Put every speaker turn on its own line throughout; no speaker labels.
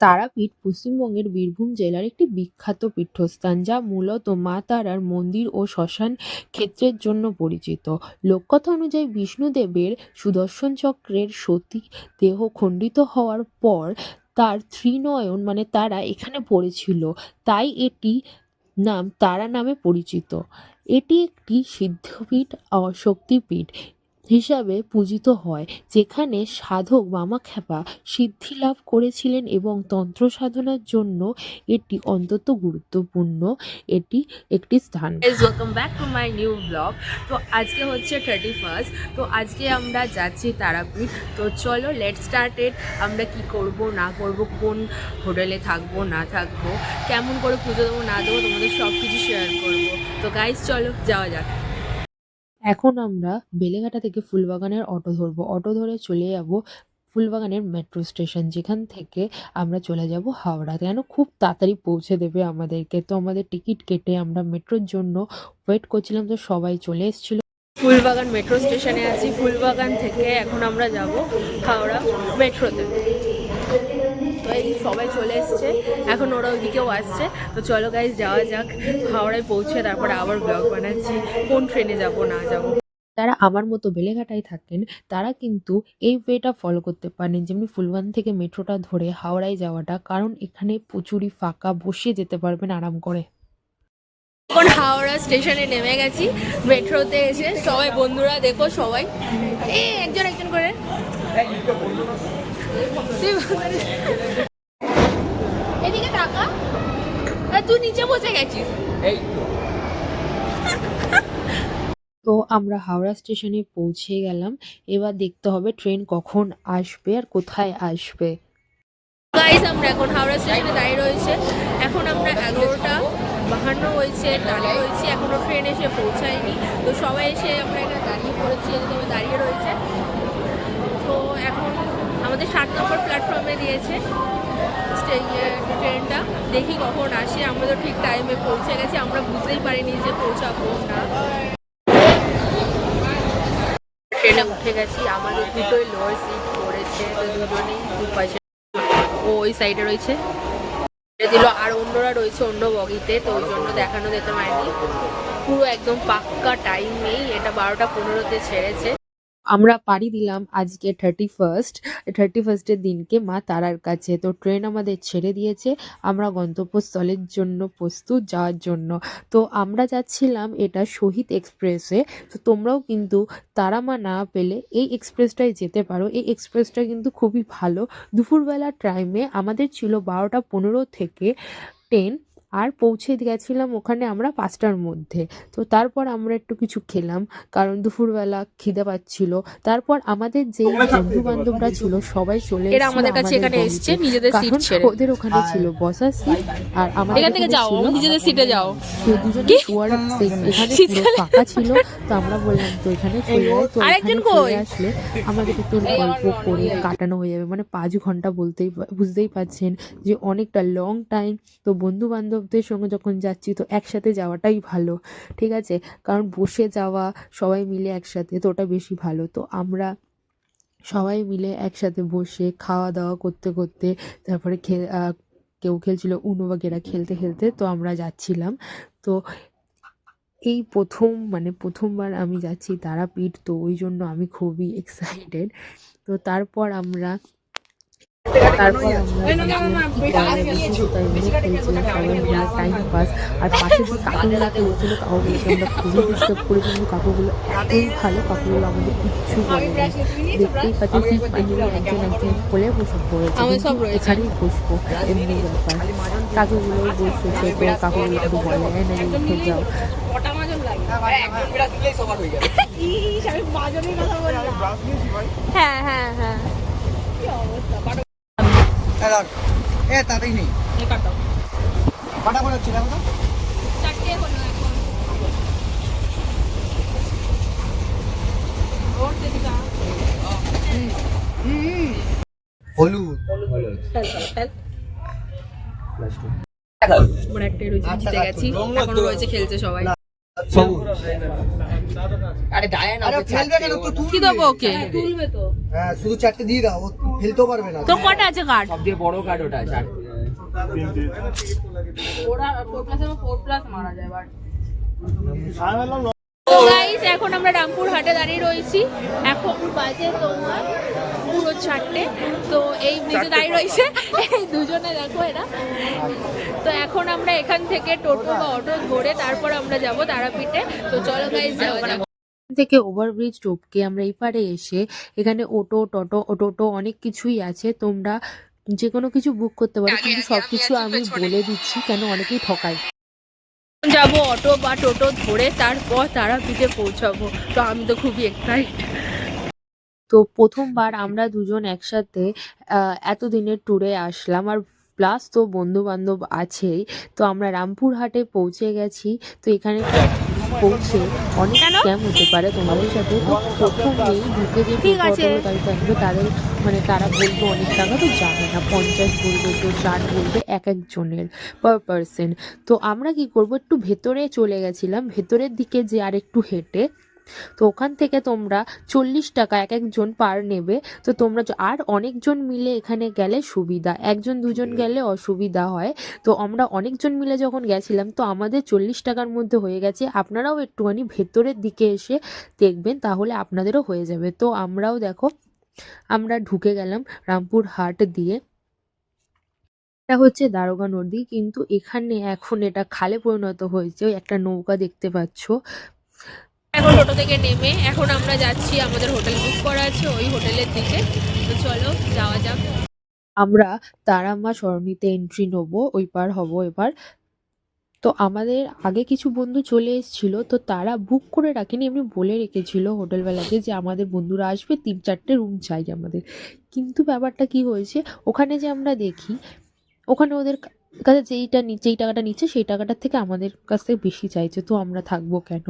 তারাপীঠ পশ্চিমবঙ্গের বীরভূম জেলার একটি বিখ্যাত পীঠস্থান, যা মূলত মা তারার মন্দির ও শ্মশান ক্ষেত্রের জন্য পরিচিত। লোককথা অনুযায়ী বিষ্ণুদেবের সুদর্শন চক্রের সতী দেহ খণ্ডিত হওয়ার পর তার ত্রিনয়ন মানে তারা এখানে পড়েছিল, তাই এটি নাম তারা নামে পরিচিত। এটি একটি সিদ্ধপীঠ ও শক্তিপীঠ হিসাবে পূজিত হয়, যেখানে সাধক বামাখ্যাপা সিদ্ধি লাভ করেছিলেন এবং তন্ত্র সাধনার জন্য এটি অত্যন্ত গুরুত্বপূর্ণ এটি একটি স্থান।
Welcome back to my new blog. তো আজকে হচ্ছে 31st, তো আজকে আমরা যাচ্ছি তারাপীঠ। তো চলো লেট স্টার্টেড। আমরা কি করব না করব, কোন হোটেলে থাকবো না থাকবো, কেমন করে পুজো দেবো না দেবো, তোমাদের সব কিছু শেয়ার করবো। তো গাইস চলো যাওয়া যাক।
এখন আমরা বেলেঘাটা থেকে ফুলবাগানের অটো ধরবো। অটো ধরে চলে যাব ফুলবাগানের মেট্রো স্টেশন, যেখান থেকে আমরা চলে যাব হাওড়া। কেন খুব তাড়াতাড়ি পৌঁছে দেবে আমাদেরকে। তো আমাদের টিকিট কেটে আমরা মেট্রোর জন্য ওয়েট করছিলাম, তো সবাই চলে এসেছিল।
ফুলবাগান মেট্রো স্টেশনে আছি। ফুলবাগান থেকে এখন আমরা যাব হাওড়া মেট্রোতে। তো এই সবাই চলে এসছে, এখন ওরা ওইদিকেও আসছে। তো চলো গাইজ যাওয়া যাক। হাওড়ায় পৌঁছে তারপরে আবার ব্লগ বানাচ্ছি কোন ট্রেনে যাব না যাব।
যারা আমার মতো বেলেঘাটায় থাকেন তারা কিন্তু এই ওয়েটা ফলো করতে পারেন, যেমনি ফুলবাগান থেকে মেট্রোটা ধরে হাওড়ায় যাওয়াটা, কারণ এখানে প্রচুরই ফাঁকা, বসিয়ে যেতে পারবেন আরাম করে।
এখন হাওড়া স্টেশনে নেমে গেছি মেট্রোতে এসে। সবাই বন্ধুরা দেখো, সবাই একজন একজন করে। এদিকে টাকা, তুই নিচে বসে গেছিস।
তো আমরা হাওড়া স্টেশনে পৌঁছে গেলাম। এবার দেখতে হবে ট্রেন কখন আসবে আর কোথায় আসবে।
গাইস আমরা এখন হাওড়া স্টেশনে দাঁড়িয়ে রয়েছে। এখন আমরা 11:52 হয়েছে, দাঁড়িয়ে রয়েছি, এখনো ট্রেন এসে পৌঁছায়নি। তো সবাই এসে আমরা এখানে দাঁড়িয়ে পড়েছি, এখানে দাঁড়িয়ে রয়েছে। তো এখন আমাদের 7 নম্বর প্ল্যাটফর্মে দিয়েছে ট্রেনটা, দেখি কখন আসে। আমরা তো ঠিক টাইমে পৌঁছে গেছি, আমরা বুঝতেই পারিনি যে পৌঁছাবো না। ট্রেনে উঠে গেছি, আমাদের দুটোই লোয়ার সিট পড়েছে, তো দুজনেই দুপাশে ও ওই সাইডে রয়েছে দিল, আর অন্যরা রয়েছে অন্য বগিতে, তো ওই জন্য দেখানো যেতে পারেনি। পুরো একদম পাক্কা টাইম নেই, এটা 12:15-তে ছেড়েছে।
আমরা পাড়ি দিলাম আজকে 31st দিনকে মা তারার কাছে। তো ট্রেন আমাদের ছেড়ে দিয়েছে, আমরা গন্তব্যস্থলের জন্য প্রস্তুত যাওয়ার জন্য। তো আমরা যাচ্ছিলাম এটা শহীদ এক্সপ্রেসে। তো তোমরাও কিন্তু তারা মা না পেলে এই এক্সপ্রেসটায় যেতে পারো। এই এক্সপ্রেসটা কিন্তু খুবই ভালো। দুপুরবেলা টাইমে আমাদের ছিল 12:15 থেকে ট্রেন, আর পৌঁছে গেছিলাম ওখানে আমরা 5টার মধ্যে। তো তারপর আমরা একটু কিছু খেলাম, কারণ দুপুরবেলা খিদে পাচ্ছিল। তারপর আমাদের যেই বন্ধু বান্ধবরা ছিল সবাই চলে
এরা আমাদের কাছে এখানে এসেছে নিজেদের সিট ছেড়ে।
ওদের ওখানে ছিল বসার সিট, আর আমাদের
এখান থেকে যাও, নিজেদের সিটে যাও।
তো দুজনে শোয়ার এখানে পুরো ফাঁকা ছিল। তো আমরা বললাম তো এখানে চলে যাই। তো এখানে চলে আসলে আমাদের একটু গল্প করে কাটানো হয়ে যাবে, মানে 5 ঘন্টা বুঝতেই পারছেন যে অনেকটা লং টাইম। তো বন্ধু বান্ধবদের সঙ্গে যখন যাচ্ছি তো একসাথে যাওয়াটাই ভালো, ঠিক আছে, কারণ বসে যাওয়া সবাই মিলে একসাথে তো ওটা বেশি ভালো। তো আমরা সবাই মিলে একসাথে বসে খাওয়া দাওয়া করতে করতে তারপরে কেউ খেলছিল উনো বাগেরা খেলতে খেলতে, তো আমরা যাচ্ছিলাম। তো এই প্রথমবার আমি যাচ্ছি তারাপীঠ, তো ওই জন্য আমি খুবই এক্সাইটেড। তো তারপর আমরা টাইম পাস। আর পাশে যে কাকুগুলাতে বসেছিল কাকুগুলোকে আমরা খুবই ডিস্টার্ব করি, কিন্তু কাকুগুলো এতই ভালো, কাকুগুলো আমাদের কিচ্ছু বলেনি। দেখতেই পাচ্ছি একজন কোলে বসে পড়েছে, এখানেই বসবো এমনি ব্যাপার। কাকুগুলোও বসেছে, তো কাকুগুলো একটু বলে না উঠে যাও।
হ্যাঁ হ্যাঁ হ্যাঁ
তাতেই নেই কটা করে হচ্ছে দেখো তো। হলুদ
মানে একটাই রয়েছে, জিতে গেছি, এখনো রয়েছে খেলছে সবাই।
আরে খেলবে কেন তো,
কি দেবো ওকে?
হ্যাঁ শুধু 4টে দিয়ে দাও, ফেলতেও পারবে না।
তো কটা আছে কার্ড?
সবচেয়ে বড় কার্ড ওটা আছে।
ওরা 4+4+ মারা যায় বাট। তো গাইস এখন আমরা রামপুর হাটে দাঁড়িয়ে রয়েছি। এখন বাজে তোমার পুরো 4টে। তো এই নিচে দাঁড়িয়ে রয়েছে এই দুজনে, দেখো এরা। তো এখন আমরা এখান থেকে টোটো বা অটো ধরে তারপর আমরা যাব তারাপীঠে। তো চলো গাইস যাওয়া যাক।
থেকে ওভারব্রিজ টপকে আমরা এই পারে এসে এখানে টোটো অনেক কিছুই আছে, তোমরা যে কোনো কিছু বুক করতে পারো, কিন্তু সবকিছু আমি বলে দিচ্ছি কেন অনেকেই ঠকায়।
যাব অটো বা টোটো ধরে তারপর তারাপীঠে পৌঁছাবো। তো আমি তো খুবই এক্সাইটেড।
তো প্রথমবার আমরা দুজন একসাথে এতদিনের ট্যুরে আসলাম, আর প্লাস তো বন্ধু বান্ধব আছেই। তো আমরা রামপুরহাটে পৌঁছে গেছি। তো এখানে পৌঁছে অনেক স্ক্যাম হতে পারে তোমাদের সাথে। তো প্রথমেই ঢুকে যে
ঠিক আছে।
গাড়ি থাকবে তাদের মানে তারা বলবে অনেক টাকা, তো যাবে না, 50 বলবে, তো 60 বলবে এক একজনের পার পার্সন। তো আমরা কি করব, একটু ভেতরে চলে গেছিলাম, ভেতরের দিকে যে আর একটু হেঁটে। তো ওখান থেকে তোমরা 40 টাকা এক একজন পার নেবে। তো তোমরা আর অনেকজন মিলে এখানে গেলে সুবিধা, একজন দুজন গেলে অসুবিধা হয়। তো আমরা অনেকজন মিলে যখন গেছিলাম তো আমাদের 40 টাকার মধ্যে হয়ে গেছে। আপনারাও একটুখানি ভেতরের দিকে এসে দেখবেন, তাহলে আপনাদেরও হয়ে যাবে। তো আমরাও দেখো আমরা ঢুকে গেলাম রামপুর হাট দিয়ে। এটা হচ্ছে দারোগা নদী, কিন্তু এখানে এখন এটা খালে পরিণত হয়েছে। ওই একটা নৌকা দেখতে পাচ্ছ।
এখন টোটো থেকে নেমে এখন আমরা যাচ্ছি, আমাদের হোটেল বুক করা আছে ওই হোটেলের দিকে। তো চলো যাওয়া যাক।
আমরা তারামা সরণিতে এন্ট্রি নেবো, ওই পার হব এবার। তো আমাদের আগে কিছু বন্ধু চলে এসেছিল, তো তারা বুক করে রাখেনি, এমনি বলে রেখেছিল হোটেলওয়ালাকে যে আমাদের বন্ধুরা আসবে, 3-4টে রুম চাই আমাদের। কিন্তু ব্যাপারটা কি হয়েছে, ওখানে যে আমরা দেখি ওখানে ওদের কাছে যেই টাকাটা নিচ্ছে সেই টাকাটার থেকে আমাদের কাছ থেকে বেশি চাইছে। তো আমরা থাকবো কেন,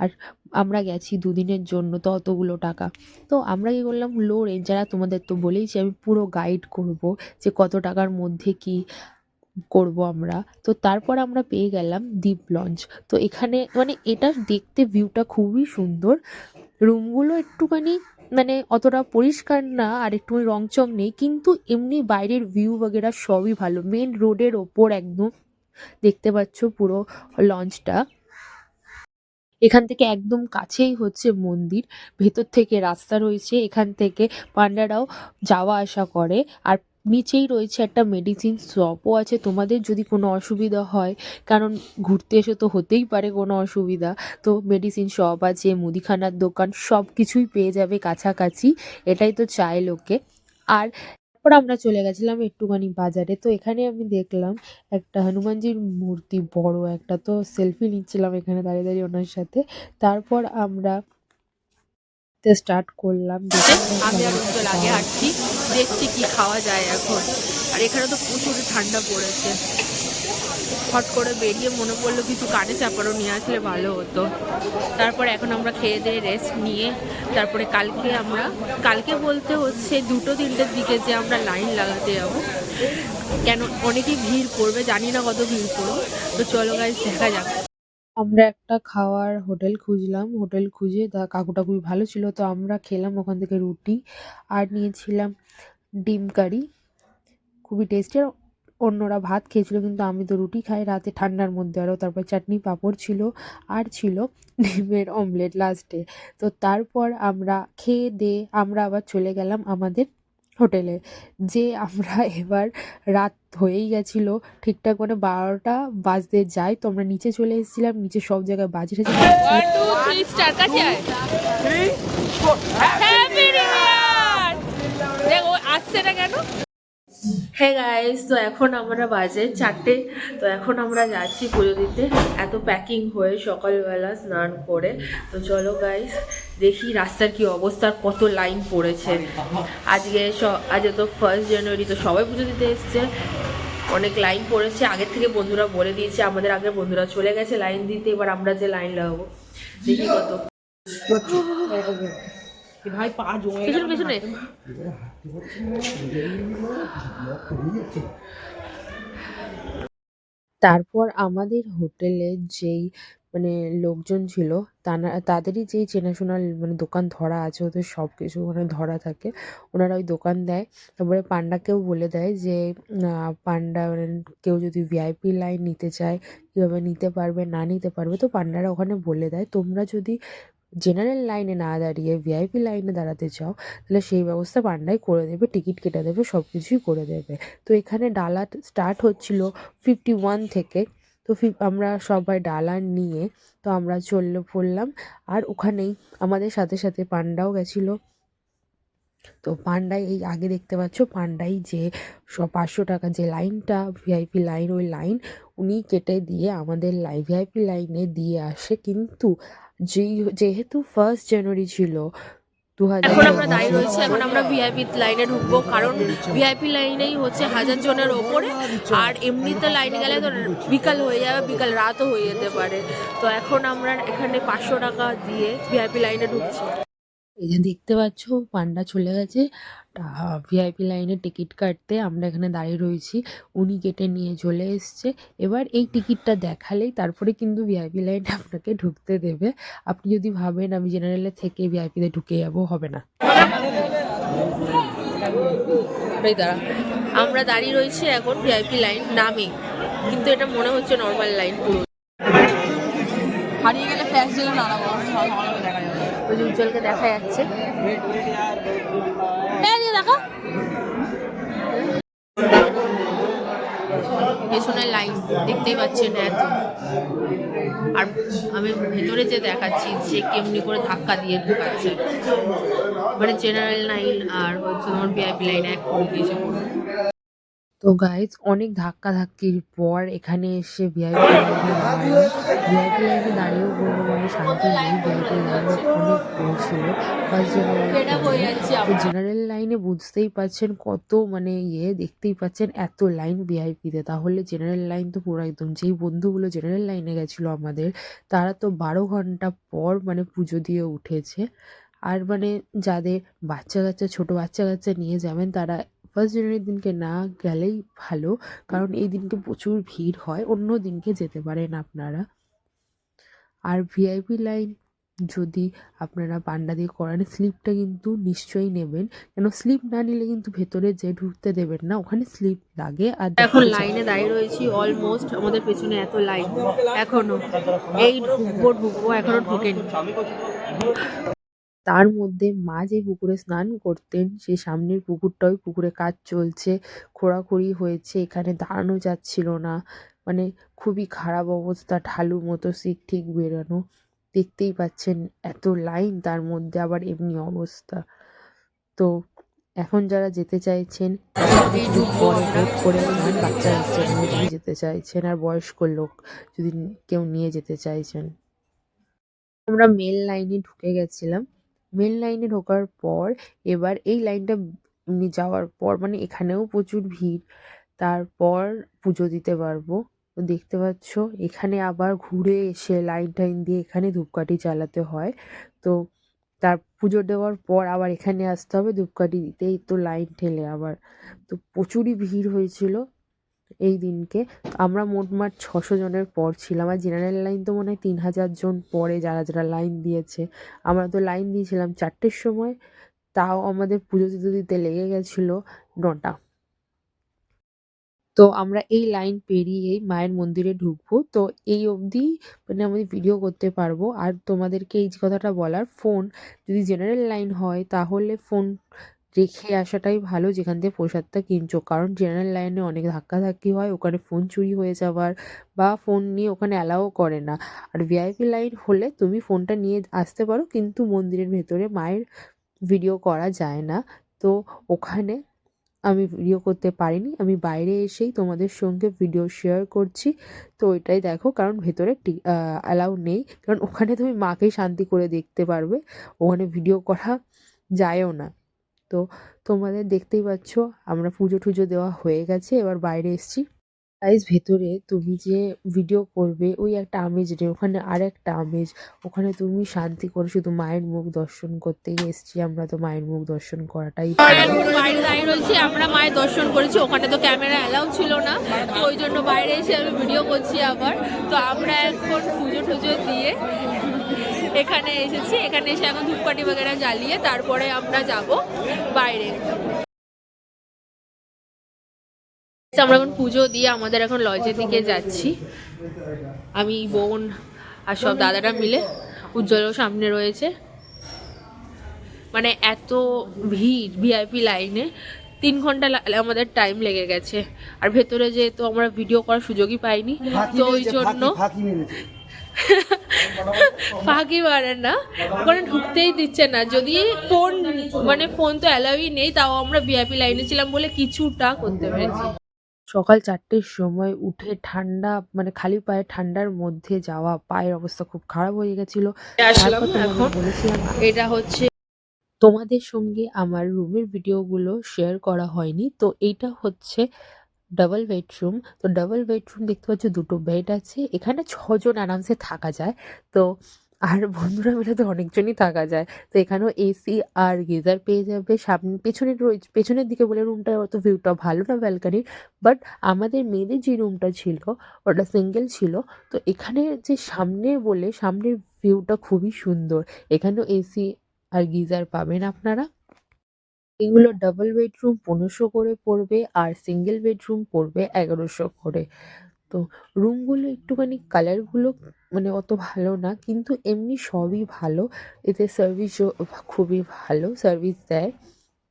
আর আমরা গেছি 2 দিনের জন্য, তো অতগুলো টাকা। তো আমরা কি করলাম, লো রেঞ্জ, যারা তোমাদের তো বলেইছি আমি পুরো গাইড করব যে কত টাকার মধ্যে কি করব আমরা। তো তারপর আমরা পেয়ে গেলাম দ্বীপ লঞ্চ। তো এখানে মানে এটা দেখতে ভিউটা খুবই সুন্দর, রুমগুলো একটুখানি মানে অতটা পরিষ্কার না, আর একটুখানি রংচং নেই, কিন্তু এমনি বাইরের ভিউ বগেরা সবই ভালো। মেন রোডের ওপর একদম দেখতে পাচ্ছ পুরো লঞ্চটা। এখান থেকে একদম কাছেই হচ্ছে মন্দির, ভেতর থেকে রাস্তা রয়েছে, এখান থেকে পান্ডারাও যাওয়া আসা করে। আর নিচেই রয়েছে একটা মেডিসিন শপও আছে, তোমাদের যদি কোনো অসুবিধা হয়, কারণ ঘুরতে এসে তো হতেই পারে কোনো অসুবিধা, তো মেডিসিন শপ আছে, মুদিখানার দোকান, সব কিছুই পেয়ে যাবে কাছাকাছি। এটাই তো চায় লোকে। আর তারপর আমরা চলে গেছিলাম একটুখানি বাজারে। তো এখানে আমি দেখলাম একটা হনুমানজির মূর্তি বড় একটা, তো সেলফি নিচ্ছিলাম এখানে দাঁড়িয়ে দাঁড়িয়ে ওনার সাথে। তারপর আমরা স্টার্ট করলাম।
আমি আর উজ্জ্বল আগে হাঁটছি, দেখছি কি খাওয়া যায় এখন। আর এখানে তো প্রচুর ঠান্ডা পড়েছে। হট করে বেরিয়ে মনে পড়লো কিছু কানে চাপারও নিয়ে আসলে ভালো হতো। তারপর এখন আমরা খেয়ে দিয়ে রেস্ট নিয়ে তারপরে কালকে বলতে হচ্ছে 2-3টের দিকে যে আমরা লাইন লাগাতে যাবো, কেন অনেকেই ভিড় পড়বে, জানি না কত ভিড় পড়বে। তো চলো গাইস দেখা যাক।
আমরা একটা খাওয়ার হোটেল খুঁজলাম, হোটেল খুঁজে কাকুটা খুবই ভালো ছিল, তো আমরা খেলাম ওখান থেকে রুটি আর নিয়েছিলাম ডিম কারি, খুবই টেস্টি। আর অন্যরা ভাত খেয়েছিল, কিন্তু আমি তো রুটি খাই রাতে ঠান্ডার মধ্যে। আরও তারপর চাটনি পাঁপড় ছিল, আর ছিল ডিমের অমলেট লাস্টে। তো তারপর আমরা খেয়ে দিয়ে আমরা আবার চলে গেলাম আমাদের হোটেলে। যে আমরা এবার রাত হয়েই গেছিলো, ঠিকঠাক মানে 12টা বাজতে যায়। তো আমরা নিচে চলে এসেছিলাম, নিচে সব জায়গায় বাজি টাজি
1 2 3 স্টার কাছে আয়। 3 4 হ্যাপি নিউ ইয়ার। দেখো আসছে না কেন। হে গাইস, তো এখন আমরা বাজে 4টে। তো এখন আমরা যাচ্ছি পুজো দিতে, এত প্যাকিং হয়ে সকালবেলা স্নান করে। তো চলো গাইস দেখি রাস্তার কি অবস্থা, কত লাইন পড়েছে আজকে। আজ তো 1 জানুয়ারি, তো সবাই পুজো দিতে এসছে, অনেক লাইন পড়েছে। আগের থেকে বন্ধুরা বলে দিয়েছে, আমাদের আগের বন্ধুরা চলে গেছে লাইন দিতে, এবার আমরা যে লাইন লাগাবো দেখি কত।
ভাই পা জমে
পেছনে পেছনে
তারপর আমাদের হোটেলে যেই মানে লোকজন ছিল, তাদেরই যেই চেনাশোনা মানে দোকান ধরা আছে, ওদের সব কিছু মানে ধরা থাকে, ওনারা ওই দোকান দেয়। তারপরে পান্ডাকেও বলে দেয় যে পান্ডা মানে কেউ যদি ভিআইপি লাইন নিতে চায় কীভাবে নিতে পারবে না নিতে পারবে। তো পান্ডারা ওখানে বলে দেয় তোমরা যদি জেনারেল লাইনে না দাঁড়িয়ে ভিআইপি লাইনে দাঁড়াতে চাও তাহলে সেই ব্যবস্থা পান্ডাই করে দেবে, টিকিট কেটে দেবে, সব কিছুই করে দেবে। তো এখানে ডালা স্টার্ট হচ্ছিল 51 থেকে। তো আমরা সবাই ডালা নিয়ে তো আমরা পড়লাম। আর ওখানেই আমাদের সাথে সাথে পান্ডাও গেছিলো। তো পান্ডাই এই আগে দেখতে পাচ্ছ, পান্ডাই যে 500 টাকা যে লাইনটা ভিআইপি লাইন, ওই লাইন উনি কেটে দিয়ে আমাদের ভিআইপি লাইনে দিয়ে আসে। কিন্তু যেহেতু 1 জানুয়ারি ছিল
এখন আমরা দাঁড়িয়ে রয়েছি, এখন আমরা ভিআইপি লাইনে ঢুকবো, কারণ ভিআইপি লাইনেই হচ্ছে 1000 জনের ওপরে। আর এমনিতে লাইনে গেলে তো বিকাল হয়ে যাবে, বিকাল রাতও হয়ে যেতে পারে। তো এখন আমরা এখানে 500 টাকা দিয়ে ভিআইপি লাইনে ঢুকছি।
এই যে দেখতে পাচ্ছ পান্ডা চলে গেছে ভিআইপি লাইনে টিকিট কাটতে। আমরা এখানে দাঁড়িয়ে রয়েছি, উনি কেটে নিয়ে চলে এসছে। এবার এই টিকিটটা দেখালেই তারপরে কিন্তু ভিআইপি লাইনে আপনাকে ঢুকতে দেবে। আপনি যদি ভাবেন আমি জেনারেলে থেকে ভিআইপিতে ঢুকে যাবো, হবে না।
আমরা দাঁড়িয়ে রয়েছি এখন ভিআইপি লাইন নামে, কিন্তু এটা মনে হচ্ছে নর্মাল লাইন। পুরো
হারিয়ে গেলে ফ্ল্যাশ দিলে নাড়াবো, দেখা যাবে।
ওই উজ্জ্বলকে দেখা যাচ্ছে, পেছনে লাইন দেখতেই পাচ্ছেন এত। আর আমি ভেতরে যে দেখাচ্ছি যে কেমনি করে ধাক্কা দিয়ে ঢুকাচ্ছে, মানে জেনারেল লাইন আর হচ্ছে তোমার ভিআইপি লাইন এক করে দিয়েছে পুরো।
তো গাইজ অনেক ধাক্কাধাক্কির পর এখানে এসে ভিআইপি লাইনে দাঁড়িয়েও বলবো মানে শান্তি নেই। ভিআইপি লাইনে অনেক পড়ছিল জেনারেল লাইনে। বুঝতেই পারছেন কত মানে দেখতেই পাচ্ছেন এত লাইন ভিআইপিতে। তাহলে জেনারেল লাইন তো পুরো একদম, যেই বন্ধুগুলো জেনারেল লাইনে গেছিলো আমাদের, তারা তো 12 ঘন্টা পর মানে পুজো দিয়ে উঠেছে। আর মানে যাদের বাচ্চা ছোট বাচ্চা নিয়ে যাবেন তারা 1 জানুয়ারির দিনকে না গেলেই ভালো, কারণ এই দিনকে প্রচুর ভিড় হয়। অন্য দিনকে যেতে পারেন আপনারা। আর ভিআইপি লাইন যদি আপনারা পান্ডা দিয়ে করান, স্লিপটা কিন্তু নিশ্চয়ই নেবেন, কেন স্লিপ না নিলে কিন্তু ভেতরে যে ঢুকতে দেবেন না, ওখানে স্লিপ লাগে। আর
এখন লাইনে দাঁড়িয়ে রয়েছি অলমোস্ট, আমাদের পেছনে এত লাইন, এখনো এই ঢুকবো এখনো ঢোকেনি।
তার মধ্যে মা যে পুকুরে স্নান করতেন সেই সামনের পুকুরটা, ওই পুকুরে কাজ চলছে, খোঁড়াখুড়ি হয়েছে, এখানে দাঁড়ানো যাচ্ছিল না, মানে খুবই খারাপ অবস্থা, ঢালু মতো সিট ঠিক বেরোনো। দেখতেই পাচ্ছেন এত লাইন, তার মধ্যে আবার এমনি অবস্থা। তো এখন যারা যেতে চাইছেন করে বাচ্চা নিয়ে যেতে চাইছেন, আর বয়স্ক লোক যদি কেউ নিয়ে যেতে চাইছেন। আমরা মেল লাইনে ঢুকে গেছিলাম। মেন লাইনে ঢোকার পর এবার এই লাইনটা যাওয়ার পর মানে এখানেও প্রচুর ভিড়। তারপর পুজো দিতে পারবো। তো দেখতে পাচ্ছ এখানে আবার ঘুরে এসে লাইন দিয়ে এখানে ধূপকাঠি জ্বালাতে হয়। তো তার পুজো দেওয়ার পর আবার এখানে আসতে হবে ধূপকাঠি দিতেই, তো লাইন ঠেলে আবার। তো প্রচুরই ভিড় হয়েছিল এই দিনকে। আমরা মোটমাট 600 জনের পর ছিলাম। আর জেনারেল লাইন তো মনে হয় 3000 জন পরে যারা লাইন দিয়েছে। আমরা তো লাইন দিয়েছিলাম 4টের সময়, তাও আমাদের পুজো দিতে লেগে গেছিলো 9টা। তো আমরা এই লাইন পেরিয়েই মায়ের মন্দিরে ঢুকবো। তো এই অবধি মানে আমি ভিডিও করতে পারবো। আর তোমাদেরকে এই যে কথাটা বলার, ফোন যদি জেনারেল লাইন হয় তাহলে ফোন রেখে আসাটাই ভালো যেখান থেকে প্রসাদটা কিনছো, কারণ জেনারেল লাইনে অনেক ধাক্কাধাক্কি হয়, ওখানে ফোন চুরি হয়ে যাওয়ার বা ফোন নিয়ে ওখানে অ্যালাও করে না। আর ভিআইপি লাইন হলে তুমি ফোনটা নিয়ে আসতে পারো, কিন্তু মন্দিরের ভেতরে মায়ের ভিডিও করা যায় না। তো ওখানে আমি ভিডিও করতে পারিনি, আমি বাইরে এসেই তোমাদের সঙ্গে ভিডিও শেয়ার করছি। তো ওইটাই দেখো, কারণ ভেতরে অ্যালাউ নেই, কারণ ওখানে তুমি মাকেই শান্তি করে দেখতে পারবে, ওখানে ভিডিও করা যায়ও না। তো তোমাদের দেখতেই পাচ্ছ আমরা পুজো টুজো দেওয়া হয়ে গেছে, এবার বাইরে এসছি। গাইস ভেতরে তুমি যে ভিডিও করবে ওই একটা আমেজ নেই, ওখানে আর একটা আমেজ। ওখানে তুমি শান্তি করে শুধু মায়ের মুখ দর্শন করতেই এসছি আমরা, তো মায়ের মুখ দর্শন করাটাই
বাইরে দাঁড়িয়ে বলছি আমরা মায়ের দর্শন করেছি, ওখানে তো ক্যামেরা অ্যালাউ ছিল না, তো ওই জন্য বাইরে এসে আমি ভিডিও করছি আবার। তো আমরা এখন পুজো টুজো দিয়ে এখানে এসেছি, এখানে এসে এখন ধূপকাঠি বগেরা জ্বালিয়ে তারপরে আমরা যাব বাইরে। আমরা এখন পুজো দিয়ে আমাদের এখন লজের দিকে যাচ্ছি, আমি বোন আর সব দাদারা মিলে। উজ্জ্বলও সামনে রয়েছে। মানে এত ভিড় ভিআইপি লাইনে, 3 ঘন্টা আমাদের টাইম লেগে গেছে। আর ভেতরে যেহেতু আমরা ভিডিও করার সুযোগই পাইনি, তো ওই জন্য ফাঁকি মারে না, ওখানে ঢুকতেই দিচ্ছে না। যদি ফোন মানে ফোন তো অ্যালাউই নেই, তাও আমরা ভিআইপি লাইনে ছিলাম বলে কিছুটা করতে পেরেছি।
সকাল 4টের সময় উঠে ঠান্ডা মানে খালি পায়ে ঠান্ডার মধ্যে যাওয়া, পায়ের অবস্থা খুব খারাপ হয়ে গেছিল।
আসলাম
তারপর তোমাদের
এখন,
বলেছিলাম
এটা হচ্ছে
তোমাদের সঙ্গে আমার রুমের ভিডিওগুলো শেয়ার করা হয়নি। তো এইটা হচ্ছে ডাবল বেডরুম। তো ডাবল বেডরুম দেখতে পাচ্ছ, 2টো বেড আছে, এখানে 6জন আরামসে থাকা যায়। তো আর বন্ধুরা মিলে তো অনেকজনই থাকা যায়। তো এখানেও এসি আর গিজার পেয়ে যাবে। সামনে পেছনের দিকে বলে রুমটা অত ভিউটা ভালো না ব্যালকানির, বাট আমাদের মেয়েদের যে রুমটা ছিল ওটা সিঙ্গেল ছিল। তো এখানে যে সামনের ভিউটা খুবই সুন্দর। এখানেও এসি আর গিজার পাবেন আপনারা। এগুলো ডাবল বেডরুম 1500 করে পড়বে, আর সিঙ্গেল বেডরুম পড়বে 1100 করে। তো রুমগুলো একটুখানি কালারগুলো মানে অত ভালো না, কিন্তু এমনি সবই ভালো। এতে সার্ভিসও খুবই ভালো সার্ভিস দেয়।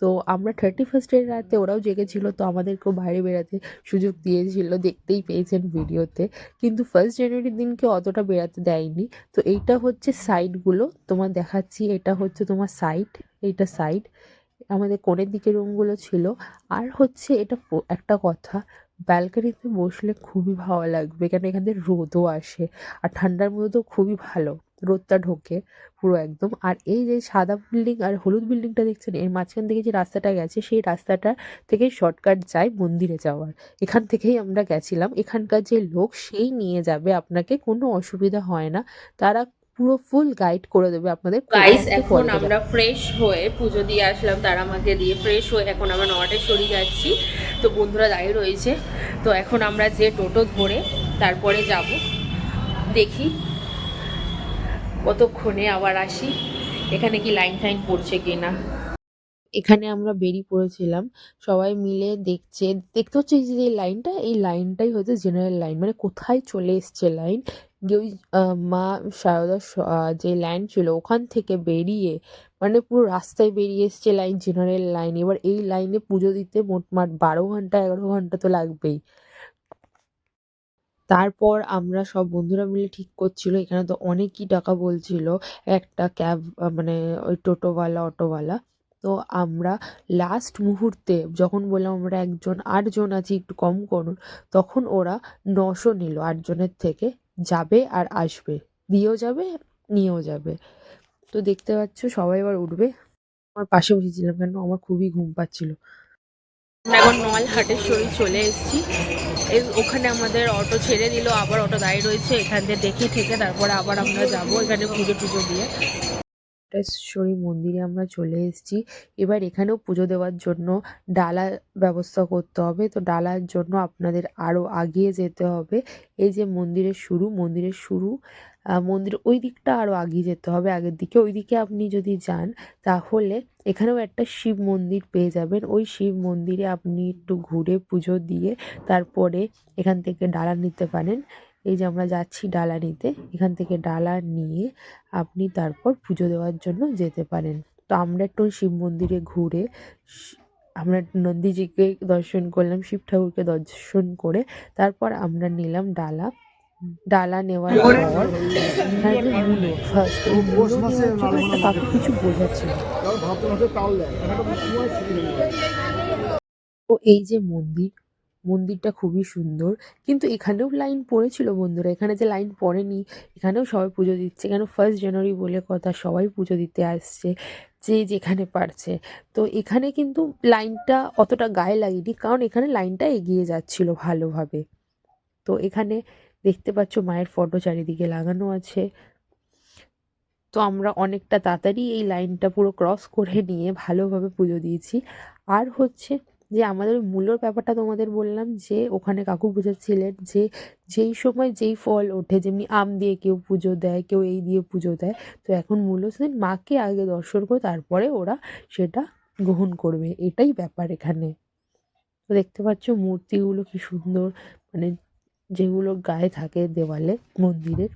তো আমরা 31st রাতে ওরাও জেগেছিল, তো আমাদেরকেও বাইরে বেরাতে সুযোগ দিয়েছিল, দেখতেই পেয়েছেন ভিডিওতে। কিন্তু 1 জানুয়ারির দিনকে অতটা বেরাতে দেয়নি। তো এইটা হচ্ছে সাইডগুলো তোমার দেখাচ্ছি। এটা হচ্ছে তোমার সাইড, এইটা সাইড আমাদের কোণের দিকে রুমগুলো ছিল। আর হচ্ছে এটা একটা কথা, ব্যালকানিতে বসলে খুবই ভালো লাগবে, কেন এখান থেকে রোদও আসে, আর ঠান্ডার মধ্যেও খুবই ভালো রোদটা ঢোকে পুরো একদম। আর এই যে সাদা বিল্ডিং আর হলুদ বিল্ডিংটা দেখছেন, এর মাঝখান থেকে যে রাস্তাটা গেছে, সেই রাস্তাটা থেকে শর্টকাট যায় মন্দিরে যাওয়ার। এখান থেকেই আমরা গেছিলাম। এখানকার যে লোক সেই নিয়ে যাবে আপনাকে, কোনো অসুবিধা হয় না। তারা পুরো ফুল গাইড করে দেবে আপনাদের।
গাইস এখন আমরা ফ্রেশ হয়ে পুজো দিয়ে আসলাম, তারা আমাকে দিয়ে ফ্রেশ হয়ে এখন আমরা নটেশ্বরী যাচ্ছি। তো বন্ধুরা দাঁড়িয়ে রয়েছে। তো এখন আমরা যে টোটো ধরে তারপরে যাব, দেখি কতক্ষণে আবার আসি, এখানে কি লাইন টাইন পড়ছে কিনা।
এখানে আমরা বেরিয়ে পড়েছিলাম সবাই মিলে। দেখতে হচ্ছে এই যে লাইনটা, এই লাইনটাই হচ্ছে জেনারেল লাইন। মানে কোথায় চলে এসছে লাইন, ওই মা সারদা যে লাইন ছিল ওখান থেকে বেরিয়ে মানে পুরো রাস্তায় বেরিয়ে এসছে লাইন, জেনারেল লাইন। এবার এই লাইনে পুজো দিতে মোটমাট 12 ঘন্টা 11 ঘন্টা তো লাগবেই। তারপর আমরা সব বন্ধুরা মিলে ঠিক করছিল, এখানে তো অনেকই টাকা বলছিল একটা ক্যাব মানে ওই টোটোওয়ালা অটোওয়ালা। তো আমরা লাস্ট মুহূর্তে যখন বললাম আমরা 8জন আছি একটু কম করুন, তখন ওরা 900 নিল 8জনের থেকে। যাবে আর আসবে, দিয়েও যাবে নিয়েও যাবে। তো দেখতে পাচ্ছ সবাই এবার উঠবে। আমার পাশে বসেছিলাম কেন আমার খুবই ঘুম পাচ্ছিল।
এখন হাটেশ্বরী চলে এসেছি। ওখানে আমাদের অটো ছেড়ে দিল, আবার অটো দাঁড়িয়ে রয়েছে, এখান থেকে দেখে থেকে তারপরে আবার আমরা যাব এখানে পুজো টুজো দিয়ে।
হাটেশ্বরী মন্দিরে আমরা চলে এসেছি। এবার এখানেও পুজো দেওয়ার জন্য ডালার ব্যবস্থা করতে হবে। তো ডালার জন্য আপনাদের আরও আগিয়ে যেতে হবে। এই যে মন্দিরের শুরু মন্দির ওই দিকটা আরও আগিয়ে যেতে হবে, আগের দিকে। ওই দিকে আপনি যদি যান তাহলে এখানেও একটা শিব মন্দির পেয়ে যাবেন। ওই শিব মন্দিরে আপনি একটু ঘুরে পুজো দিয়ে তারপরে এখান থেকে ডালা নিতে পারেন। এই যে আমরা যাচ্ছি ডালা নিতে, এখান থেকে ডালা নিয়ে আপনি তারপর পুজো দেওয়ার জন্য যেতে পারেন। তো আমরা একটু শিব মন্দিরে ঘুরে আমরা নন্দীজিকে দর্শন করলাম, শিব ঠাকুরকে দর্শন করে তারপর আমরা নিলাম ডালা নেওয়ার পর ফার্স্ট এই মূলো নেওয়ার জন্য একটা কাকু কিছু বোঝাচ্ছিল। তো এই যে মন্দিরটা খুবই সুন্দর, কিন্তু এখানেও লাইন পড়েছিল বন্ধুরা। এখানে যে লাইন পড়েনি, এখানেও সবাই পুজো দিচ্ছে, কেন 1 জানুয়ারি বলে কথা, সবাই পুজো দিতে আসছে যে যেখানে পারছে। তো এখানে কিন্তু লাইনটা অতটা গায়ে লাগেনি, কারণ এখানে লাইনটা এগিয়ে যাচ্ছিল ভালোভাবে। তো এখানে দেখতে পাচ্ছ মায়ের ফটো চারিদিকে লাগানো আছে। তো আমরা অনেকটা তাড়াতাড়ি এই লাইনটা পুরো ক্রস করে নিয়ে ভালোভাবে পুজো দিয়েছি। আর হচ্ছে যে আমাদের মূল্যর ব্যাপারটা তোমাদের বললাম, যে ওখানে কাকু বোঝাচ্ছিলেন যে যেই সময় যেই ফল ওঠে, যেমনি আম দিয়ে কেউ পুজো দেয়, কেউ এই দিয়ে পুজো দেয়, তো এখন মূল্য সেদিন মাকে আগে দর্শন করে তারপরে ওরা সেটা গ্রহণ করবে, এটাই ব্যাপার এখানে। তো দেখতে পাচ্ছ মূর্তিগুলো কি সুন্দর, মানে যেগুলো গায়ে থাকে দেওয়ালে মন্দিরের।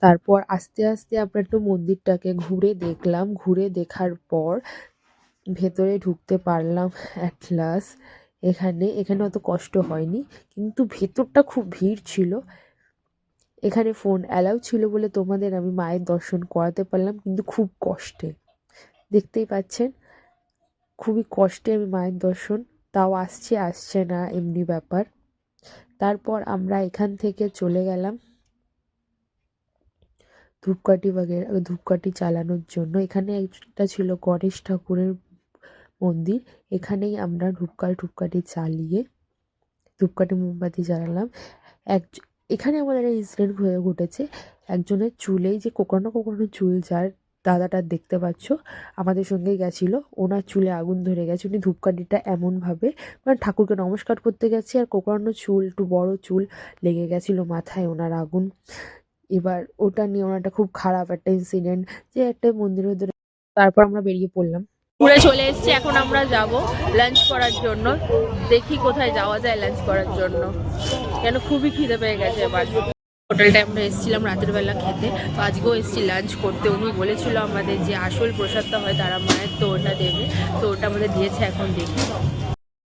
তারপর আস্তে আস্তে আমরা একটু মন্দিরটাকে ঘুরে দেখলাম, ঘুরে দেখার পর ভেতরে ঢুকতে পারলাম অ্যাট লাস্ট। এখানে অত কষ্ট হয়নি, কিন্তু ভেতরটা খুব ভিড় ছিল। এখানে ফোন অ্যালাউ ছিল বলে তোমাদের আমি মায়ের দর্শন করাতে পারলাম, কিন্তু খুব কষ্টে, দেখতেই পাচ্ছেন খুবই কষ্টে আমি মায়ের দর্শন, তাও আসছে না এমনি ব্যাপার। তারপর আমরা এখান থেকে চলে গেলাম ধূপকাঠি চালানোর জন্য। এখানে একটা ছিল গণেশ ঠাকুরের মন্দির, এখানেই আমরা ধূপকাঠি চালিয়ে ধূপকাঠি মোমবাতি জ্বালালাম। এখানে আমাদের একটা ইনসিডেন্ট ঘটেছে, একজনের চুলেই যে কোকড়ানো চুল, যার দাদাটা দেখতে পাচ্ছ আমাদের সঙ্গেই গেছিলো, ওনার চুলে আগুন ধরে গেছে। উনি ধূপকাঠিটা এমনভাবে মানে ঠাকুরকে নমস্কার করতে গেছে আর কোকড়ানো চুল, একটু বড় চুল লেগে গেছিলো মাথায় ওনার আগুন। এবার ওটা নিয়ে ওনারটা খুব খারাপ একটা ইনসিডেন্ট, যে একটা মন্দিরের ভেতরে। তারপর আমরা বেরিয়ে পড়লাম,
ঘুরে চলে এসেছি, এখন আমরা যাব লাঞ্চ করার জন্য। দেখি কোথায় যাওয়া যায় লাঞ্চ করার জন্য, কেন খুবই খিদে পেয়ে গেছে এবার। হোটেলটায় আমরা এসেছিলাম রাতের বেলা খেতে, তো আজকেও এসেছি লাঞ্চ করতে। উনি বলেছিল আমাদের যে আসল প্রসাদটা হয় তারা মায়ের, তো ওটা দেবে, তো ওটা আমাদের দিয়েছে, এখন দেখি।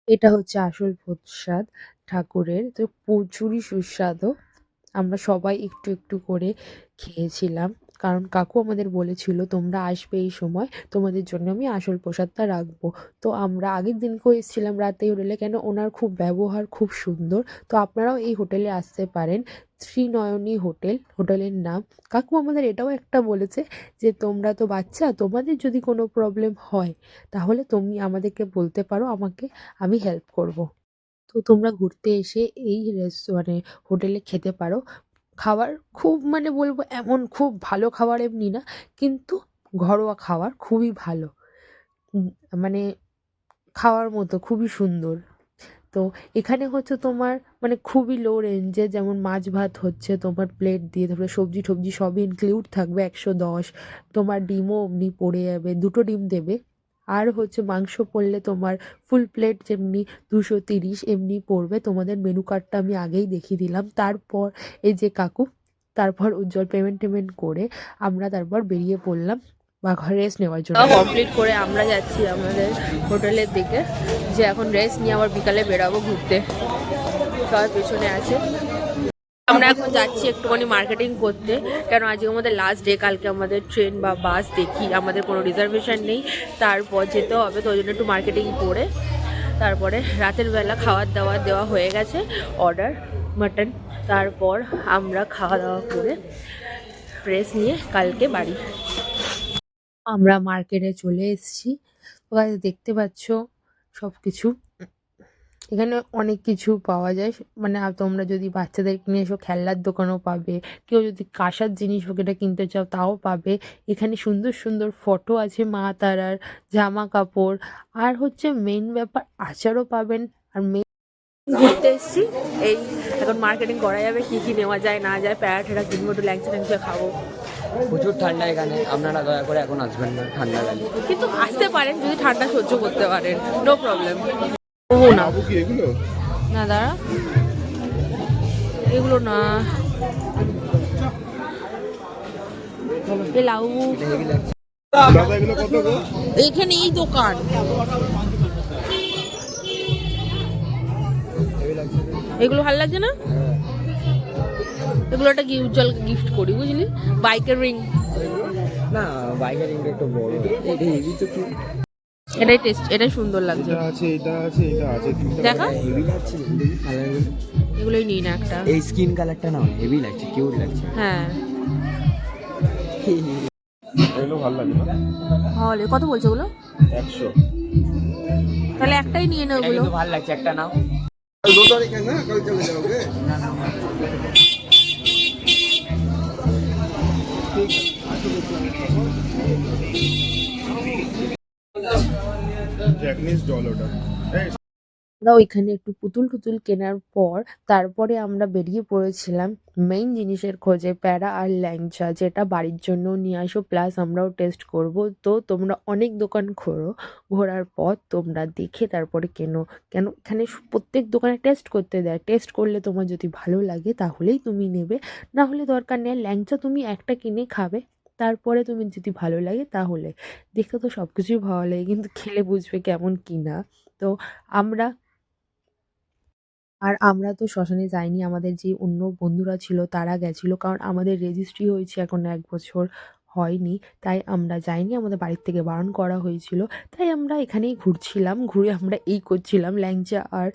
এটা হচ্ছে আসল প্রসাদ ঠাকুরের, তো প্রচুরই সুস্বাদু। আমরা সবাই একটু একটু করে খেয়েছিলাম, কারণ কাকু আমাদের বলেছিল তোমরা আসবে এই সময়, তোমাদের জন্য আমি আসল প্রসাদটা রাখবো। তো আমরা আগের দিনকেও এসেছিলাম রাতে হোটেলে, কেন ওনার খুব ব্যবহার খুব সুন্দর। তো আপনারাও এই হোটেলে আসতে পারেন, শ্রীনয়নী হোটেলের নাম। কাকু আমাদের এটাও একটা বলেছে যে তোমরা তো বাচ্চা, তোমাদের যদি কোনো প্রবলেম হয় তাহলে তুমি আমাদেরকে বলতে পারো, আমি হেল্প করব। তো তোমরা ঘুরতে এসে এই মানে হোটেলে খেতে পারো। খাবার খুব মানে বলবো এমন খুব ভালো খাবার এমনি না, কিন্তু ঘরোয়া খাবার খুবই ভালো, মানে খাওয়ার মতো খুবই সুন্দর। তো এখানে হচ্ছে তোমার মানে খুবই লো রেঞ্জে, যেমন মাছ ভাত হচ্ছে তোমার প্লেট দিয়ে, তারপরে সবজি টবজি সবই ইনক্লুড থাকবে 110। তোমার ডিমও অমনি পড়ে যাবে, 2টো ডিম দেবে। আর হচ্ছে মাংস পড়লে তোমার ফুল প্লেট যেমনি 230 এমনি পড়বে। তোমাদের মেনু কার্ডটা আমি আগেই দেখিয়ে দিলাম। তারপর এই যে কাকু, তারপর উজ্জ্বল পেমেন্ট করে আমরা তারপর বেরিয়ে পড়লাম বা ঘরে রেস্ট নেওয়ার জন্য।
কমপ্লিট করে আমরা যাচ্ছি আমাদের হোটেলের দিকে, যে এখন রেস্ট নিয়ে আবার বিকালে বেরাবো ঘুরতে। সবার পেছনে আছে। আমরা এখন যাচ্ছি একটুখানি মার্কেটিং করতে, কেন আজকে আমাদের লাস্ট ডে, কালকে আমাদের ট্রেন বা বাস দেখি, আমাদের কোনো রিজার্ভেশন নেই, তারপর যেতে হবে। তো ওই জন্য একটু মার্কেটিং করে তারপরে রাতের বেলা খাওয়ার দাওয়া দেওয়া হয়ে গেছে, অর্ডার মাটন। তারপর আমরা খাওয়া দাওয়া করে রেস্ট নিয়ে কালকে বাড়ি।
আমরা মার্কেটে চলে এসেছি, দেখতে পাচ্ছ সব কিছু। এখানে অনেক কিছু পাওয়া যায়, মানে তোমরা যদি বাচ্চাদেরকে নিয়ে এসো খেলনার দোকানও পাবে, কেউ যদি কাঁসার জিনিস এটা কিনতে চাও তাও পাবে। এখানে সুন্দর সুন্দর ফটো আছে মা তারার, জামা কাপড়, আর হচ্ছে মেন ব্যাপার আচারও পাবেন। আর
ঘুরতে এসেছি, এই এখন মার্কেটিং করা যাবে, কি কি নেওয়া যায় না যায়, প্যারাঠেরা কিনবো, একটু ল্যাংচা খাবো।
প্রচুর ঠান্ডা এখানে, আপনারা দয়া করে এখন আসবেন না ঠান্ডা লাগে,
কিন্তু আসতে পারেন যদি ঠান্ডা সহ্য করতে পারেন, নো প্রবলেম। না না দাঁড়া, এগুলো না, লাউ এখানে এই দোকান, এগুলো ভালো লাগছে না, এগুলো একটা উজ্জ্বল গিফট করি বুঝলি, বাইকের রিং
না, বাইকের রিংটা একটু বড়, এটা হেভি তো কি,
এটাই টেস্ট, এটাই সুন্দর লাগছে,
এটা আছে
দেখা
হেভি লাগছে, দেখি কালারগুলো,
এগুলোই নিই না একটা,
এই স্কিন কালারটা না হেভি লাগছে, কিউট লাগছে।
হ্যাঁ
এগুলো ভালো লাগে না,
হলে কত বলছে ওগুলো?
100।
তাহলে একটাই নিয়ে নাও, ওগুলো
ভালো লাগছে, একটা নাও।
2 तारीख है ना, कल चले जाओगे? जैपनीज डॉल ऑर्डर
আমরা ওইখানে একটু পুতুল টুতুল কেনার পর তারপরে আমরা বেরিয়ে পড়েছিলাম মেইন জিনিসের খোঁজে, প্যারা আর ল্যাংচা, যেটা বাড়ির জন্য নিয়ে আসো প্লাস আমরাও টেস্ট করব। তো তোমরা অনেক দোকান ঘোরার পর তোমরা দেখে তারপরে কেনো, কেন এখানে প্রত্যেক দোকানে টেস্ট করতে দেয়, টেস্ট করলে তোমার যদি ভালো লাগে তাহলেই তুমি নেবে, না হলে দরকার নেই। ল্যাংচা তুমি একটা কিনে খাবে, তারপরে তুমি যদি ভালো লাগে তাহলে। দেখতে তো সব কিছুই ভালো লাগে, কিন্তু খেলে বুঝবে কেমন কি না। তো আমরা আমরা তো শ্মশানে যাইনি, আমাদের যে অন্য বন্ধুরা ছিল তারা গেছিল, কারণ আমাদের রেজিস্ট্রি হয়েছে এখন 1 বছর হয়নি, তাই আমরা যাইনি, আমাদের বাড়ির থেকে বারণ করা হয়েছিল। তাই আমরা এখানেই ঘুরছিলাম, ঘুরে আমরা এই করছিলাম ল্যাংচা আর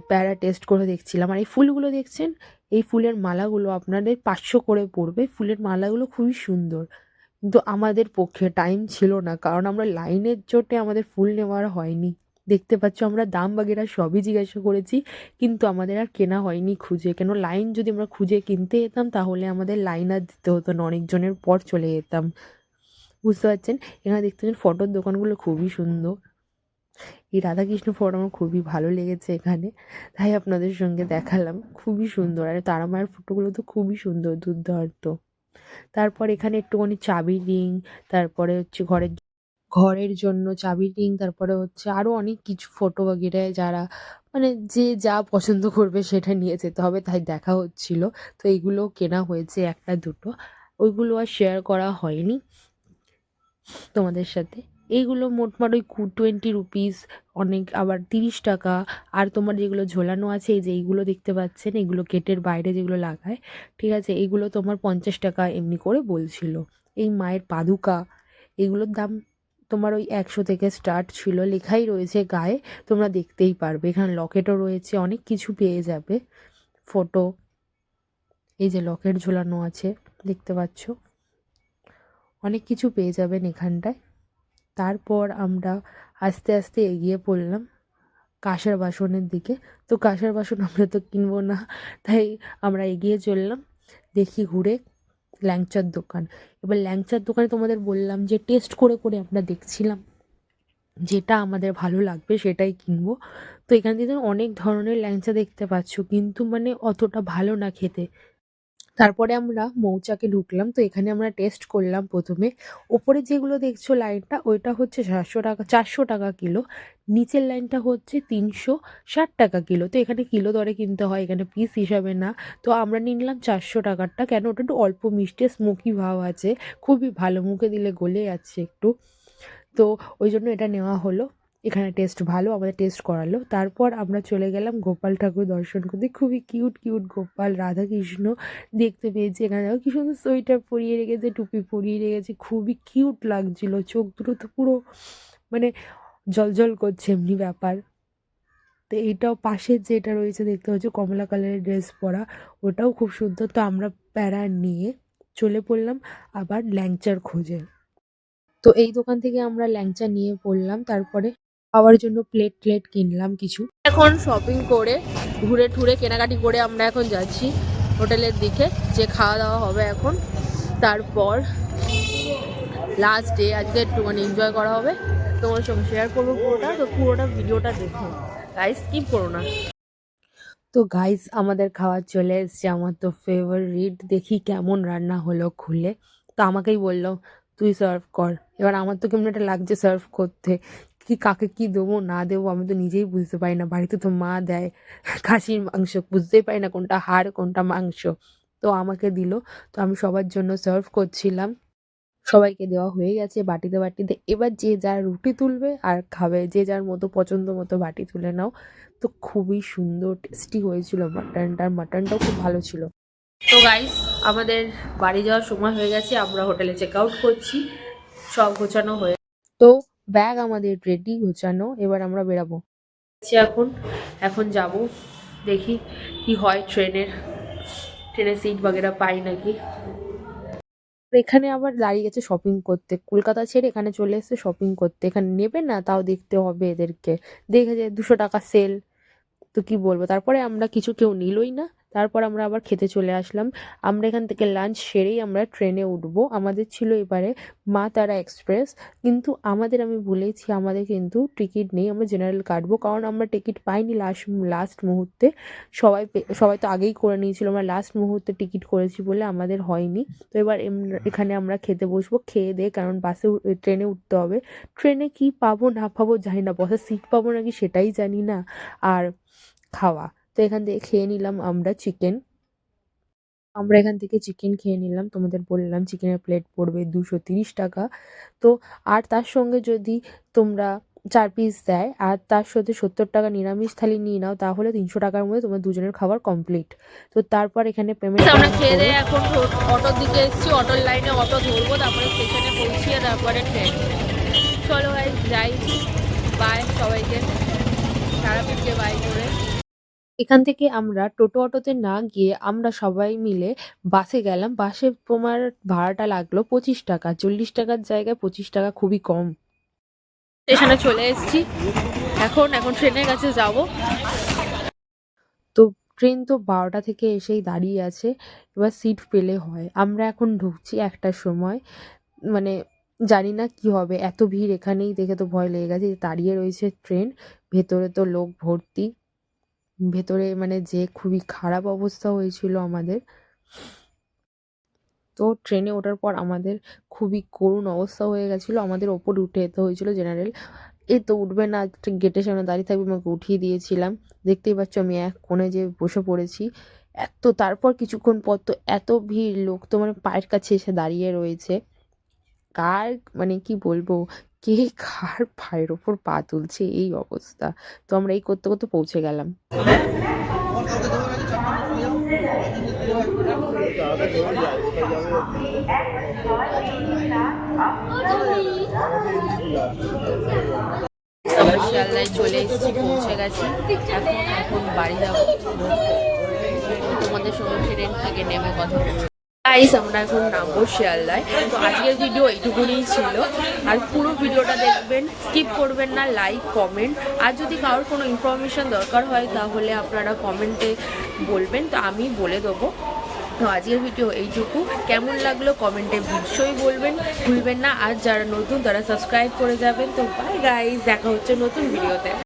প্যারা টেস্ট করে দেখছিলাম। আর এই ফুলগুলো দেখছেন, এই ফুলের মালাগুলো আপনাদের 500 করে পড়বে। ফুলের মালাগুলো খুবই সুন্দর, কিন্তু আমাদের পক্ষে টাইম ছিল না, কারণ আমরা লাইনের চোটে আমাদের ফুল নেওয়ার হয়নি। দেখতে পাচ্ছ আমরা দাম বাগেরা সবই জিজ্ঞাসা করেছি, কিন্তু আমাদের আর কেনা হয়নি খুঁজে, কেন লাইন যদি আমরা খুঁজে কিনতে যেতাম তাহলে আমাদের লাইন আর দিতে হতো না, অনেকজনের পর চলে যেতাম। বুঝতে পারছেন? এখানে দেখতে পাচ্ছেন ফটোর দোকানগুলো খুবই সুন্দর। এই রাধাকৃষ্ণ ফটো আমার খুবই ভালো লেগেছে এখানে, তাই আপনাদের সঙ্গে দেখালাম। খুবই সুন্দর, আর তারা মায়ের ফটোগুলো তো খুবই সুন্দর, দুর্দান্ত। তারপর এখানে একটুখানি চাবি রিং, তারপরে হচ্ছে ঘরের জন্য চাবির রিং, তারপরে হচ্ছে আরও অনেক কিছু ফটো বাগেরা, যারা মানে যে যা পছন্দ করবে সেটা নিয়ে যেতে হবে, তাই দেখা হচ্ছিল। তো এইগুলো কেনা হয়েছে একটা দুটো, ওইগুলো আর শেয়ার করা হয়নি তোমাদের সাথে। এইগুলো মোটমাট ওই 20 রুপিস, অনেক আবার 30 টাকা। আর তোমার যেগুলো ঝোলানো আছে, এই যে এইগুলো দেখতে পাচ্ছেন, এগুলো গেটের বাইরে যেগুলো লাগায়, ঠিক আছে, এইগুলো তোমার 50 টাকা এমনি করে বলছিল। এই মায়ের পাদুকা, এগুলোর দাম তোমার ওই 100 থেকে স্টার্ট ছিল, লেখাই রয়েছে গায়ে, তোমরা দেখতেই পারবে। এখানে লকেটও রয়েছে, অনেক কিছু পেয়ে যাবে। ফটো, এই যে লকেট ঝোলানো আছে দেখতে পাচ্ছ, অনেক কিছু পেয়ে যাবেন এখানটায়। তারপর আমরা আস্তে আস্তে এগিয়ে পড়লাম কাঁসার বাসনের দিকে। তো কাঁসার বাসন আমরা তো কিনবো না, তাই আমরা এগিয়ে চললাম, দেখি ঘুরে ল্যাংচার দোকান। এবার ল্যাংচার দোকানে তোমাদের বললাম যে টেস্ট করে করে আমরা দেখছিলাম, যেটা আমাদের ভালো লাগবে সেটাই কিনবো। তো এখান থেকে অনেক ধরনের ল্যাংচা দেখতে পাচ্ছ, কিন্তু মানে অতটা ভালো না খেতে। তারপরে আমরা মৌচাকে ঢুকলাম, তো এখানে আমরা টেস্ট করলাম প্রথমে। ওপরে যেগুলো দেখছো লাইনটা, ওইটা হচ্ছে 700 টাকা, 400 টাকা কিলো। নিচের লাইনটা হচ্ছে 360 টাকা কিলো। তো এখানে কিলো দরে কিনতে হয়, এখানে পিস হিসাবে না। তো আমরা নিলাম 400 টাকারটা, কেন ওটা একটু অল্প মিষ্টি স্মোকি ভাব আছে, খুবই ভালো, মুখে দিলে গলে যাচ্ছে একটু, তো ওই জন্য এটা নেওয়া হলো। এখানে টেস্ট ভালো, আমাদের টেস্ট করালো। তারপর আমরা চলে গেলাম গোপাল ঠাকুর দর্শন করতে। খুবই কিউট কিউট গোপাল রাধাকৃষ্ণ দেখতে পেয়েছি। এখানে দেখো কি সুন্দর সোয়েটার পরিয়ে রেখেছে, টুপি পরিয়ে রেখেছে, খুবই কিউট লাগছিল। চোখ দুটো তো পুরো মানে জলজল করছে, এমনি ব্যাপার। তো এইটাও পাশের যেটা রয়েছে দেখতে পাচ্ছ কমলা কালারের ড্রেস পরা, ওটাও খুব সুন্দর। তো আমরা প্যারা নিয়ে চলে পড়লাম আবার ল্যাংচার খোঁজে। তো এই দোকান থেকে আমরা ল্যাংচা নিয়ে পড়লাম, তারপরে খাওয়ার জন্য প্লেট কিনলাম কিছু।
এখন শপিং করে ঘুরে ঠুরে কেনাকাটি করে আমরা এখন যাচ্ছি হোটেলের দিকে, যে খাওয়া দাওয়া হবে এখন। তারপর লাস্ট ডে, আজকে একটুখানি এনজয় করা হবে, তোমার সঙ্গে শেয়ার করবো পুরোটা। তো পুরোটা ভিডিওটা দেখো গাইস, স্কিপ করো না।
তো গাইস আমাদের খাওয়া চলে এসছে, আমার তো ফেভারিট। দেখি কেমন রান্না হলো খুলে। তো আমাকেই বললো তুই সার্ভ কর। এবার আমার তো কেমন একটা লাগছে সার্ভ করতে, কি কাকে কি দেবো না দেবো আমি তো নিজেই বুঝতে পারি না। বাড়িতে তো মা দেয় খাসির মাংস, বুঝতেই পারি না কোনটা হাড় কোনটা মাংস, তো আমাকে দিল। তো আমি সবার জন্য সার্ভ করছিলাম, সবাইকে দেওয়া হয়ে গেছে বাটিতে বাটিতে। এবার যে যার রুটি তুলবে আর খাবে, যে যার মতো পছন্দ মতো বাটি তুলে নাও। তো খুবই সুন্দর টেস্টি হয়েছিল মাটনটা, মাটনটাও খুব ভালো ছিল।
তো গাইস আমাদের বাড়ি যাওয়ার সময় হয়ে গেছে, আমরা হোটেলে চেক আউট করছি, সব গোছানো হয়ে
তো ব্যাগ আমাদের রেডি গোছানো, এবার আমরা বেরাবো।
গেছে। এখন যাব, দেখি কি হয়, ট্রেনের সিট বাগেরা পাই নাকি।
এখানে আবার দাঁড়িয়ে গেছে শপিং করতে, কলকাতা ছেড়ে এখানে চলে এসেছে শপিং করতে। এখানে নেবে না, তাও দেখতে হবে এদেরকে। দেখে যে 200 টাকা সেল, তো কি বলবো। তারপরে আমরা কিছু কেউ নিলই না, তারপর আমরা আবার খেতে চলে আসলাম। আমরা এখান থেকে লাঞ্চ সেরেই আমরা ট্রেনে উঠবো। আমাদের ছিল এবারে মা তারা এক্সপ্রেস, কিন্তু আমি বলেছি আমাদের কিন্তু টিকিট নেই, আমরা জেনারেল কাটবো, কারণ আমরা টিকিট পাইনি লাস্ট মুহূর্তে। সবাই তো আগেই করে নিয়েছিল, আমরা লাস্ট মুহূর্তে টিকিট করেছি বলে আমাদের হয়নি। তো এবার এখানে আমরা খেতে বসবো, খেয়ে দিয়ে, কারণ ট্রেনে উঠতে হবে। ট্রেনে কি পাবো না পাবো জানি না, বসার সিট পাবো নাকি সেটাই জানি না, আর খাওয়া। তো এখান থেকে খেয়ে নিলাম আমরা এখান থেকে চিকেন খেয়ে নিলাম। তোমাদের বললাম চিকেনের প্লেট পড়বে 230 টাকা। তো আর তার সঙ্গে যদি তোমরা 4 পিস দেয় আর তার সাথে 70 টাকা নিরামিষ থালি নিয়ে নাও, তাহলে 300 টাকার মধ্যে তোমার দুজনের খাবার কমপ্লিট। তো তারপর এখানে পেমেন্ট
আমরা খেয়ে দিয়ে এখন অটোর দিকে এসেছি, অটোর লাইনে অটো ধরবো, তারপরে স্টেশনে পৌঁছিয়ে তারপরে ট্রেন। চলো ভাই যাই, বাই সবাইকে, তারাপীঠকে বাই করে।
এখান থেকে আমরা টোটো অটোতে না গিয়ে আমরা সবাই মিলে বাসে গেলাম। বাসে তোমার ভাড়াটা লাগলো 25 টাকা। 40 টাকার জায়গায় 25 টাকা, খুবই কম।
স্টেশনে চলে এসেছি, এখন ট্রেনের কাছে যাব।
তো ট্রেন তো 12টা থেকে এসেই দাঁড়িয়ে আছে, এবার সিট পেলে হয়। আমরা এখন ঢুকছি 1টার সময়, মানে জানি না কি হবে, এত ভিড় এখানেই দেখে তো ভয় লেগে গেছে। দাঁড়িয়ে রয়েছে ট্রেন, ভেতরে তো লোক ভর্তি, ভেতরে মানে যে খুবই খারাপ অবস্থা হয়েছিল আমাদের। তো ট্রেনে ওঠার পর আমাদের খুবই করুণ অবস্থা হয়ে গেছিলো, আমাদের ওপর উঠে যেতে হয়েছিল জেনারেল। এই তো উঠবে না, গেটের সামনে দাঁড়িয়ে থাকবে, আমাকে উঠিয়ে দিয়েছিলাম। দেখতেই পাচ্ছ আমি এক কোণে যে বসে পড়েছি। তারপর কিছুক্ষণ পর তো এত ভিড়, লোক তো মানে পায়ের কাছে এসে দাঁড়িয়ে রয়েছে। কার মানে কি বলবো, কে কার পায়ের ওপর পা তুলছে, এই অবস্থা। তো আমরা এই করতে করতে পৌঁছে গেলাম।
আবার শিয়ালদায় চলে এসেছি, পৌঁছে গেছি। এখন বাড়ি যাবো, তোমাদের সঙ্গে ট্রেন থেকে নেমে কথা বলবো। আমরা এখন নামবো শিয়ালদায়। তো আজকের ভিডিও এইটুকুনি ছিল, আর পুরো ভিডিওটা দেখবেন, স্কিপ করবেন না, লাইক কমেন্ট। আর যদি কারোর কোনো ইনফরমেশান দরকার হয় তাহলে আপনারা কমেন্টে বলবেন, তো আমি বলে দেবো। তো আজকের ভিডিও এইটুকু, কেমন লাগলো কমেন্টে নিশ্চয়ই বলবেন, ভুলবেন না। আর যারা নতুন তারা সাবস্ক্রাইব করে যাবেন। তো বাই গাইস, দেখা হচ্ছে নতুন ভিডিওতে।